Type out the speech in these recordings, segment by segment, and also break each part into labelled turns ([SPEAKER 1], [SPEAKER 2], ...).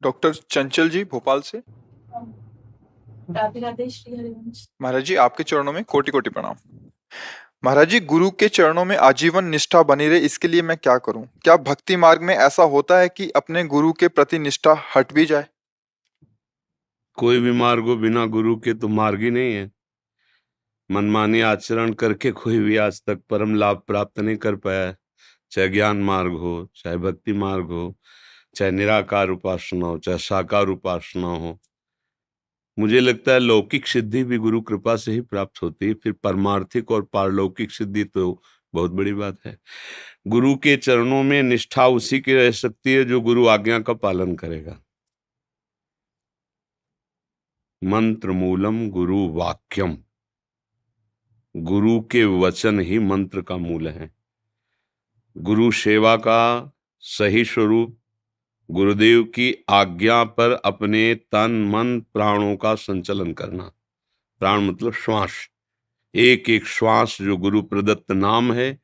[SPEAKER 1] Doctor चंचल जी भोपाल से।
[SPEAKER 2] राधे राधे श्री हरिवंश।
[SPEAKER 1] महाराज जी आपके चरणों में कोटि कोटि प्रणाम। महाराज जी, गुरु के चरणों में आजीवन निष्ठा बनी रहे, इसके लिए मैं क्या करूं? क्या भक्ति मार्ग में ऐसा होता है कि अपने गुरु के प्रति निष्ठा हट भी जाए?
[SPEAKER 3] कोई भी मार्ग हो बिना गुरु के तो मार्ग ही नहीं है। मनमानी आचरण करके कोई भी आज तक परम लाभ प्राप्त नहीं कर पाया है। चाहे ज्ञान मार्ग हो, चाहे भक्ति मार्ग हो, चाहे निराकार उपासना हो, चाहे साकार उपासना हो। मुझे लगता है लौकिक सिद्धि भी गुरु कृपा से ही प्राप्त होती है, फिर परमार्थिक और पारलौकिक सिद्धि तो बहुत बड़ी बात है। गुरु के चरणों में निष्ठा उसी की रह सकती है जो गुरु आज्ञा का पालन करेगा। मंत्र मूलम गुरु वाक्यम, गुरु के वचन ही मंत्र का मूल है। गुरु सेवा का सही स्वरूप गुरुदेव की आज्ञा पर अपने तन मन प्राणों का संचलन करना। प्राण मतलब श्वास, एक एक श्वास जो गुरु प्रदत्त नाम है,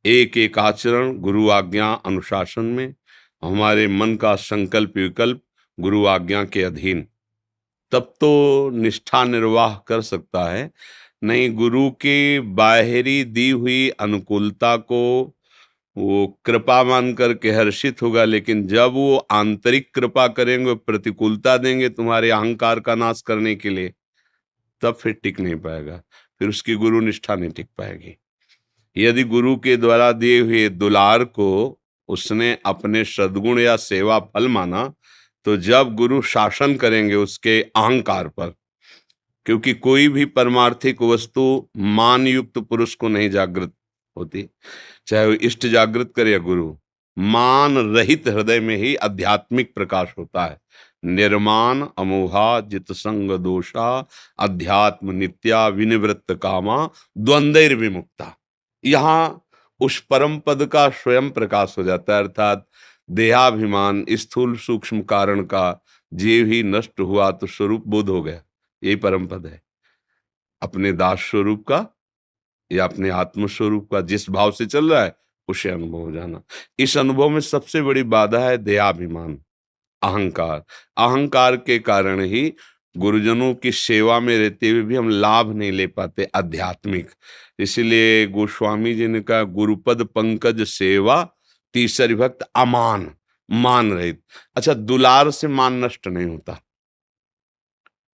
[SPEAKER 3] एक एक आचरण गुरु आज्ञा अनुशासन में, हमारे मन का संकल्प विकल्प गुरु आज्ञा के अधीन, तब तो निष्ठा निर्वाह कर सकता है। नहीं, गुरु की बाहरी दी हुई अनुकूलता को वो कृपा मान करके हर्षित होगा, लेकिन जब वो आंतरिक कृपा करेंगे, प्रतिकूलता देंगे तुम्हारे अहंकार का नाश करने के लिए, तब फिर टिक नहीं पाएगा, फिर उसकी गुरु निष्ठा नहीं टिक पाएगी। यदि गुरु के द्वारा दिए हुए दुलार को उसने अपने सद्गुण या सेवा फल माना, तो जब गुरु शासन करेंगे उसके अहंकार पर, क्योंकि कोई भी परमार्थिक वस्तु मान युक्त पुरुष को नहीं जागृत होती, चाहे वो इष्ट जागृत करे या गुरु। मान रहित हृदय में ही आध्यात्मिक प्रकाश होता है। निर्माण अमोहा जित संग दोषा, अध्यात्म नित्या विनिवृत्त कामा, द्वंद्वैर विमुक्ता। यहाँ उस परम पद का स्वयं प्रकाश हो जाता है, अर्थात देहाभिमान स्थूल सूक्ष्म कारण का जीव ही नष्ट हुआ तो स्वरूप बोध हो गया। यही परम पद है, अपने दास स्वरूप का या अपने आत्म स्वरूप का जिस भाव से चल रहा है उसे अनुभव हो जाना। इस अनुभव में सबसे बड़ी बाधा है देहाभिमान, अहंकार। अहंकार के कारण ही गुरुजनों की सेवा में रहते हुए भी हम लाभ नहीं ले पाते आध्यात्मिक। इसलिए गोस्वामी जी ने कहा, गुरुपद पंकज सेवा तीसरी भक्त अमान, मान रहित। अच्छा, दुलार से मान नष्ट नहीं होता,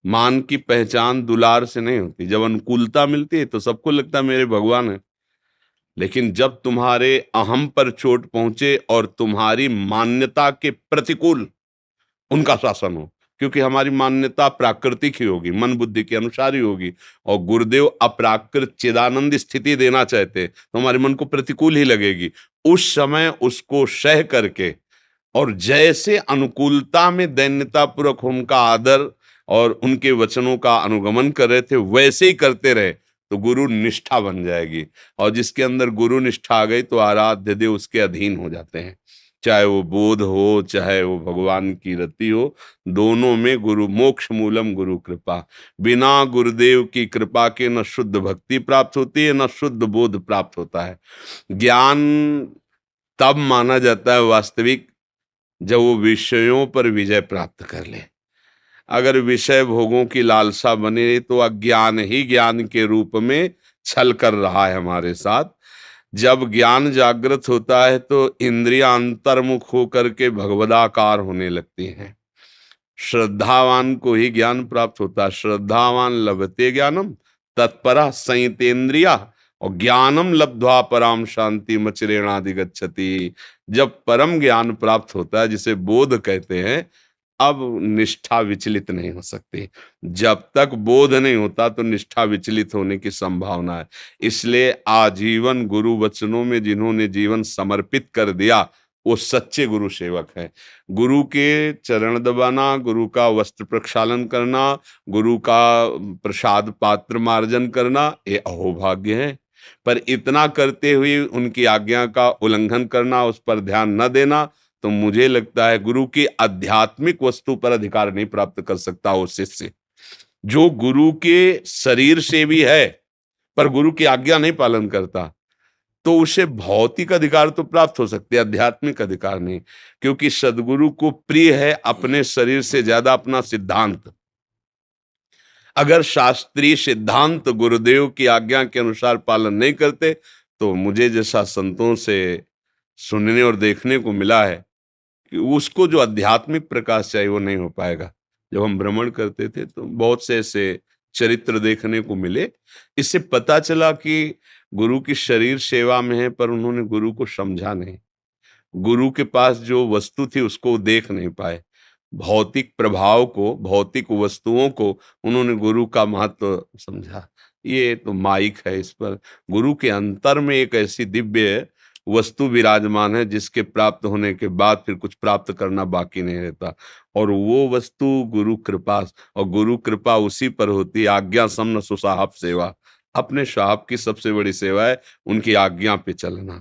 [SPEAKER 3] मान की पहचान दुलार से नहीं होती। जब अनुकूलता मिलती है तो सबको लगता है मेरे भगवान है, लेकिन जब तुम्हारे अहम पर चोट पहुंचे और तुम्हारी मान्यता के प्रतिकूल उनका शासन हो, क्योंकि हमारी मान्यता प्राकृतिक ही होगी, मन बुद्धि के अनुसार ही होगी, और गुरुदेव अप्राकृत चिदानंद स्थिति देना चाहते तो हमारे मन को प्रतिकूल ही लगेगी। उस समय उसको सह करके और जैसे अनुकूलता में दैन्यता पूर्वक उनका आदर और उनके वचनों का अनुगमन कर रहे थे, वैसे ही करते रहे तो गुरु निष्ठा बन जाएगी। और जिसके अंदर गुरु निष्ठा आ गई तो आराध्य देव उसके अधीन हो जाते हैं, चाहे वो बोध हो चाहे वो भगवान की रति हो। दोनों में गुरु मोक्ष मूलम गुरु कृपा, बिना गुरुदेव की कृपा के न शुद्ध भक्ति प्राप्त होती है न शुद्ध बोध प्राप्त होता है। ज्ञान तब माना जाता है वास्तविक जब वो विषयों पर विजय प्राप्त कर ले। अगर विषय भोगों की लालसा बनी रही तो अज्ञान ही ज्ञान के रूप में छल कर रहा है हमारे साथ। जब ज्ञान जागृत होता है तो इंद्रियां अंतर्मुख होकर के भगवदाकार होने लगती हैं। श्रद्धावान को ही ज्ञान प्राप्त होता है। श्रद्धावान लभते ज्ञानम तत्परा संयतेन्द्रिया, और ज्ञानम लब्ध्वा पराम शांति मचिरेणाधिगच्छति। जब परम ज्ञान प्राप्त होता है, जिसे बोध कहते हैं, अब निष्ठा विचलित नहीं हो सकती। जब तक बोध नहीं होता तो निष्ठा विचलित होने की संभावना है। इसलिए आजीवन गुरु वचनों में जिन्होंने जीवन समर्पित कर दिया वो सच्चे गुरु सेवक हैं। गुरु के चरण दबाना, गुरु का वस्त्र प्रक्षालन करना, गुरु का प्रसाद पात्र मार्जन करना, ये अहोभाग्य है। पर इतना करते हुए उनकी आज्ञा का उल्लंघन करना, उस पर ध्यान न देना, तो मुझे लगता है गुरु की आध्यात्मिक वस्तु पर अधिकार नहीं प्राप्त कर सकता वो शिष्य। जो गुरु के शरीर से भी है पर गुरु की आज्ञा नहीं पालन करता, तो उसे भौतिक अधिकार तो प्राप्त हो सकते हैं, आध्यात्मिक अधिकार नहीं, क्योंकि सदगुरु को प्रिय है अपने शरीर से ज्यादा अपना सिद्धांत। अगर शास्त्रीय सिद्धांत गुरुदेव की आज्ञा के अनुसार पालन नहीं करते तो मुझे जैसा संतों से सुनने और देखने को मिला है कि उसको जो आध्यात्मिक प्रकाश चाहिए वो नहीं हो पाएगा। जब हम भ्रमण करते थे तो बहुत से ऐसे चरित्र देखने को मिले। इससे पता चला कि गुरु की शरीर सेवा में है पर उन्होंने गुरु को समझा नहीं, गुरु के पास जो वस्तु थी उसको देख नहीं पाए, भौतिक प्रभाव को, भौतिक वस्तुओं को उन्होंने गुरु का महत्व समझा। ये तो माइक है, इस पर गुरु के अंतर में एक ऐसी दिव्य वस्तु विराजमान है जिसके प्राप्त होने के बाद फिर कुछ प्राप्त करना बाकी नहीं रहता, और वो वस्तु गुरु कृपा। और गुरु कृपा उसी पर होती, आज्ञा समन सुसाहब सेवा। अपने साहब की सबसे बड़ी सेवा है उनकी आज्ञा पे चलना।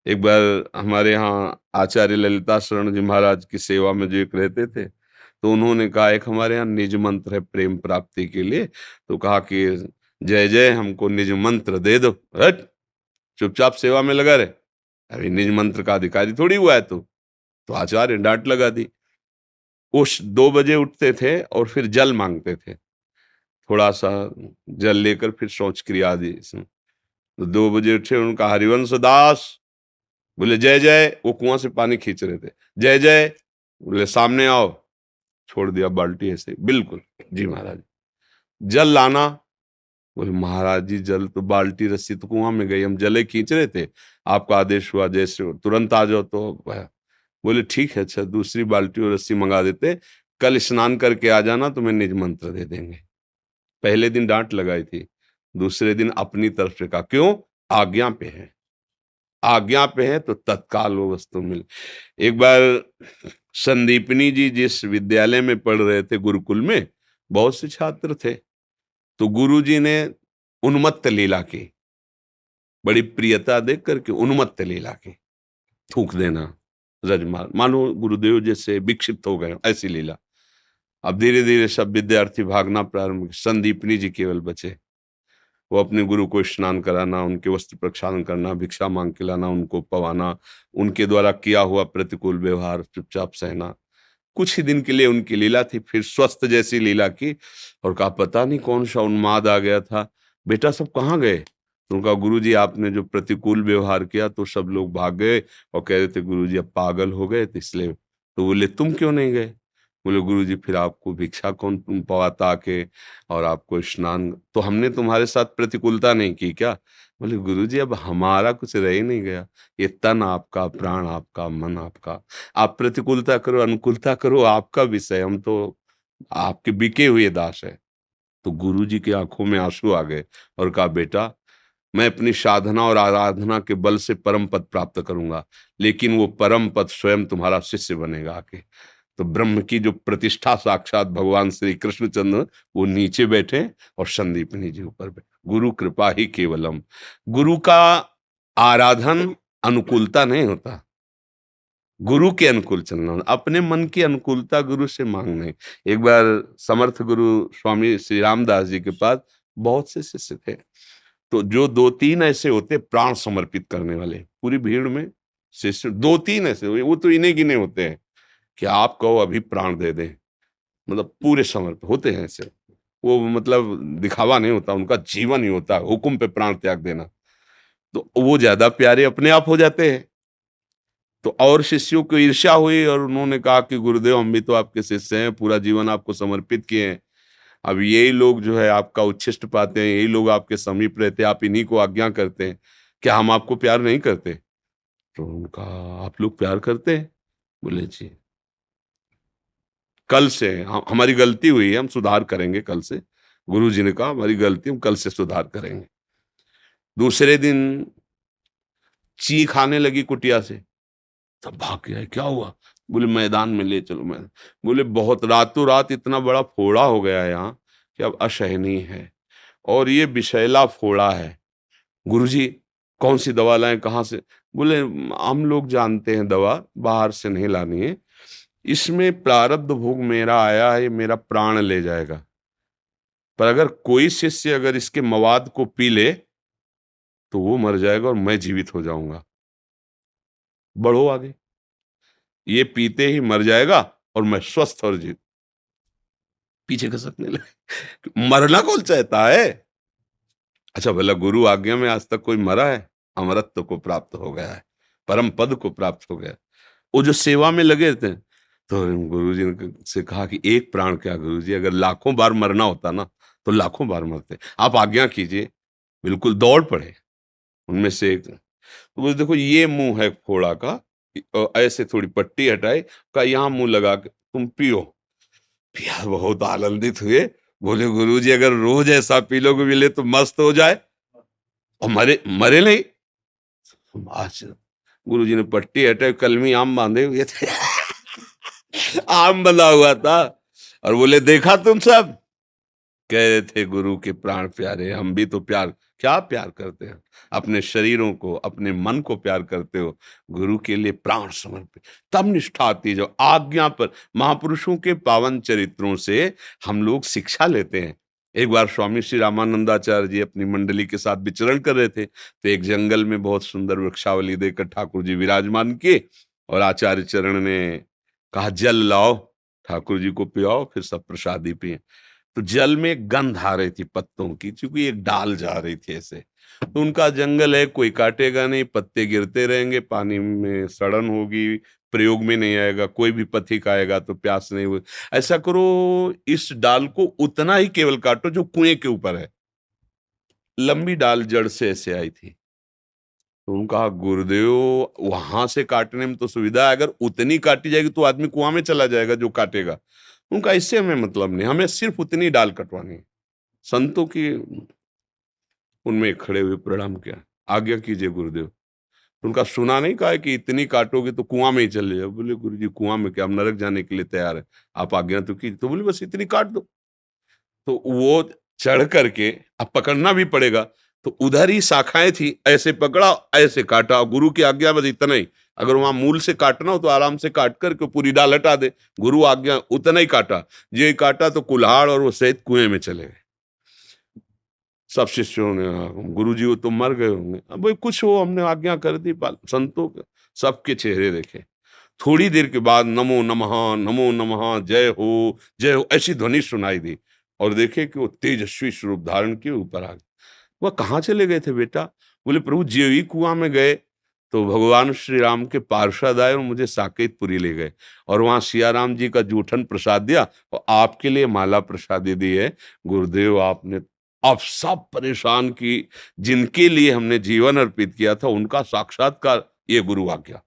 [SPEAKER 3] एक बार हमारे यहाँ आचार्य ललिता शरण जी महाराज की सेवा में जो एक रहते थे, तो उन्होंने कहा एक हमारे यहाँ निज मंत्र है प्रेम प्राप्ति के लिए, तो कहा कि जय जय हमको निज मंत्र दे दो। हट, चुपचाप सेवा में लगा रहे, अभी निज मंत्र का अधिकारी थोड़ी हुआ है तो आचार्य डांट लगा दी। उस 2 बजे उठते थे और फिर जल मांगते थे, थोड़ा सा जल लेकर फिर शौच क्रिया आदि। तो 2 बजे उठे, उनका हरिवंश दास बोले जय जय, वो कुआं से पानी खींच रहे थे, जय जय, बोले सामने आओ, छोड़ दिया बाल्टी ऐसे, बिल्कुल जी महाराज। जल लाना, बोले महाराज जी जल तो बाल्टी रस्सी तो कुआं में गई, हम जले खींच रहे थे, आपका आदेश हुआ जैसे तुरंत आ जाओ। तो बोले ठीक है, अच्छा दूसरी बाल्टी और रस्सी मंगा देते, कल स्नान करके आ जाना, तुम्हें निज मंत्र दे देंगे। पहले दिन डांट लगाई थी, दूसरे दिन अपनी तरफ से कहा क्यों, आज्ञा पे है, आज्ञा पे है तो तत्काल वो वस्तु मिल। एक बार संदीपनी जी जिस विद्यालय में पढ़ रहे थे गुरुकुल में, बहुत से छात्र थे, तो गुरुजी ने उन्मत्त लीला की, बड़ी प्रियता देख करके उन्मत्त लीला की, थूक देना, रजमाल, मानो गुरुदेव जैसे विक्षिप्त हो गए, ऐसी लीला। अब धीरे धीरे सब विद्यार्थी भागना प्रारंभ, संदीपनी जी केवल बचे। वो अपने गुरु को स्नान कराना, उनके वस्त्र प्रक्षालन करना, भिक्षा मांग के लाना, उनको पवाना, उनके द्वारा किया हुआ प्रतिकूल व्यवहार चुपचाप सहना। कुछ ही दिन के लिए उनकी लीला थी, फिर स्वस्थ जैसी लीला की, और कहा पता नहीं कौन सा उन्माद आ गया था, बेटा सब कहाँ गए? तो उनका गुरुजी आपने जो प्रतिकूल व्यवहार किया तो सब लोग भाग गए और कह रहे थे गुरुजी अब पागल हो गए तो इसलिए। तो बोले तुम क्यों नहीं गए? बोले गुरुजी फिर आपको भिक्षा कौन तुम पवाता आके, और आपको स्नान, तो हमने तुम्हारे साथ प्रतिकूलता नहीं की क्या? बोले गुरुजी अब हमारा कुछ रह ही नहीं गया, ये तन आपका, प्राण आपका, मन आपका, आप प्रतिकूलता करो अनुकूलता करो आपका विषय, हम तो आपके बिके हुए दास है। तो गुरुजी की आंखों में आंसू आ गए और कहा बेटा मैं अपनी साधना और आराधना के बल से परम पद प्राप्त करूंगा, लेकिन वो परम पद स्वयं तुम्हारा शिष्य बनेगा आके। तो ब्रह्म की जो प्रतिष्ठा साक्षात भगवान श्री कृष्णचंद्र वो नीचे बैठे और संदीपनी जी ऊपर बैठे। गुरु कृपा ही केवलम। गुरु का आराधन अनुकूलता नहीं होता, गुरु के अनुकूल चलना, अपने मन की अनुकूलता गुरु से मांगना। एक बार समर्थ गुरु स्वामी श्री रामदास जी के पास बहुत से शिष्य थे, तो जो 2-3 ऐसे होते प्राण समर्पित करने वाले, पूरी भीड़ में शिष्य 2-3 ऐसे, वो तो इन्हें गिने होते हैं कि आप कहो अभी प्राण दे दें, मतलब पूरे समर्पित होते हैं ऐसे। वो मतलब दिखावा नहीं होता, उनका जीवन ही होता है हुक्म पे प्राण त्याग देना, तो वो ज्यादा प्यारे अपने आप हो जाते हैं। तो और शिष्यों को ईर्ष्या हुई और उन्होंने कहा कि गुरुदेव हम भी तो आपके शिष्य हैं, पूरा जीवन आपको समर्पित किए हैं, अब यही लोग जो है आपका उच्छिष्ट पाते हैं, यही लोग आपके समीप रहते हैं, आप इन्हीं को आज्ञा करते हैं, क्या हम आपको प्यार नहीं करते? तो उनका आप लोग प्यार करते हैं? बोले जी कल से हमारी गलती हुई है, हम सुधार करेंगे कल से। गुरुजी ने कहा हमारी गलती, हम कल से सुधार करेंगे। दूसरे दिन चीख आने लगी कुटिया से, सब भाग गया, क्या हुआ? बोले मैदान में ले चलो। मैं बोले बहुत रातों रात इतना बड़ा फोड़ा हो गया है यहाँ कि अब असहनीय है, और ये विषैला फोड़ा है। गुरुजी कौन सी दवा लाएं, कहाँ से? बोले हम लोग जानते हैं दवा, बाहर से नहीं लानी है, इसमें प्रारब्ध भोग मेरा आया है, ये मेरा प्राण ले जाएगा, पर अगर कोई शिष्य अगर इसके मवाद को पी ले तो वो मर जाएगा और मैं जीवित हो जाऊंगा। बढ़ो आगे। ये पीते ही मर जाएगा और मैं स्वस्थ और जीवित। पीछे खसकने लगे। मरना कौन चाहता है? अच्छा भला गुरु आज्ञा में आज तक कोई मरा है? अमरत्व को प्राप्त हो गया है, परम पद को प्राप्त हो गया। वो जो सेवा में लगे थे, तो गुरु जी ने से कहा कि एक प्राण क्या गुरु जी, अगर लाखों बार मरना होता ना तो लाखों बार मरते, आप आज्ञा कीजिए। बिल्कुल दौड़ पड़े। उनमें से एक तो बोले देखो ये मुंह है फोड़ा का, ऐसे थोड़ी पट्टी हटाए का, यहाँ मुंह लगा के तुम पियो। पिया, बहुत आनंदित हुए। बोले गुरु जी अगर रोज ऐसा पी लोगे मिले तो मस्त हो जाए और मरे मरे नहीं। आज गुरु जी ने पट्टी हटाई, कलमी आम बांधे हुए थे। आम बंधा हुआ था और बोले देखा तुम सब, कह रहे थे गुरु के प्राण प्यारे, हम भी तो प्यार, क्या प्यार करते हैं, अपने शरीरों को, अपने मन को प्यार करते हो, गुरु के लिए प्राण समर्पित। तब निष्ठा आती है जो आज्ञा पर। महापुरुषों के पावन चरित्रों से हम लोग शिक्षा लेते हैं। एक बार स्वामी श्री रामानंदाचार्य जी अपनी मंडली के साथ विचरण कर रहे थे, तो एक जंगल में बहुत सुंदर वृक्षावली देकर ठाकुर जी विराजमान किए और आचार्य चरण ने कहा जल लाओ, ठाकुर जी को पियाओ, फिर सब प्रसादी पिए। तो जल में गंध आ रही थी पत्तों की, क्योंकि एक डाल जा रही थी ऐसे। तो उनका जंगल है, कोई काटेगा नहीं, पत्ते गिरते रहेंगे, पानी में सड़न होगी, प्रयोग में नहीं आएगा, कोई भी पथिक आएगा तो प्यास नहीं होगी। ऐसा करो, इस डाल को उतना ही केवल काटो जो कुएं के ऊपर है। लंबी डाल जड़ से ऐसे आई थी। तो उनका गुरुदेव वहां से काटने में तो सुविधा है, अगर उतनी काटी जाएगी तो आदमी कुआं में चला जाएगा जो काटेगा। उनका इससे हमें मतलब नहीं, हमें सिर्फ उतनी डाल कटवानी है। संतों की उनमें खड़े हुए प्रणाम किया, आज्ञा कीजिए गुरुदेव। तो उनका सुना नहीं, कहा कि इतनी काटोगे तो कुआं में ही चले जाओ। बोले गुरु जी कुआं में क्या, हम नरक जाने के लिए तैयार है, आप आज्ञा तो कीजिए। तो बोले बस इतनी काट दो। तो वो चढ़ करके, अब पकड़ना भी पड़ेगा, तो उधर ही शाखाएं थी, ऐसे पकड़ा, ऐसे काटा। गुरु की आज्ञा बस इतना ही, अगर वहां मूल से काटना हो तो आराम से काट करके पूरी डाल हटा दे। गुरु आज्ञा उतना ही काटा, ये काटा तो कुल्हाड़ और वो सहित कुएं में चले गए। सब शिष्यों ने, गुरु जी वो तो मर गए होंगे। अब भाई कुछ हो, हमने आज्ञा कर दी। संतों के सबके चेहरे देखे। थोड़ी देर के बाद नमो नमः, जय हो ऐसी ध्वनि सुनाई दी, और देखे कि वो तेजस्वी स्वरूप धारण किए ऊपर आ गए। वह कहाँ चले गए थे बेटा? बोले प्रभु ज्यों ही कुआं में गए तो भगवान श्री राम के पार्षद आए और मुझे साकेतपुरी ले गए, और वहां सियाराम जी का जूठन प्रसाद दिया और आपके लिए माला प्रसादी दी है। गुरुदेव आपने अब सब परेशान की, जिनके लिए हमने जीवन अर्पित किया था, उनका साक्षात्कार ये गुरु आज्ञा।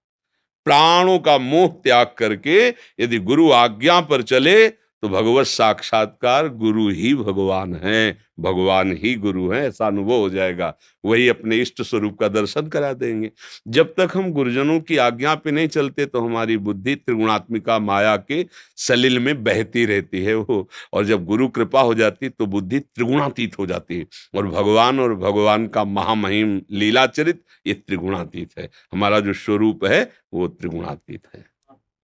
[SPEAKER 3] प्राणों का मोह त्याग करके यदि गुरु आज्ञा पर चले तो भगवत साक्षात्कार, गुरु ही भगवान है, भगवान ही गुरु है, ऐसा अनुभव हो जाएगा। वही अपने इष्ट स्वरूप का दर्शन करा देंगे। जब तक हम गुरुजनों की आज्ञा पे नहीं चलते तो हमारी बुद्धि त्रिगुणात्मिका माया के सलिल में बहती रहती है वो, और जब गुरु कृपा हो जाती तो बुद्धि त्रिगुणातीत हो जाती है। और भगवान का महामहिम लीला चरित ये त्रिगुणातीत है। हमारा जो स्वरूप है वो त्रिगुणातीत है।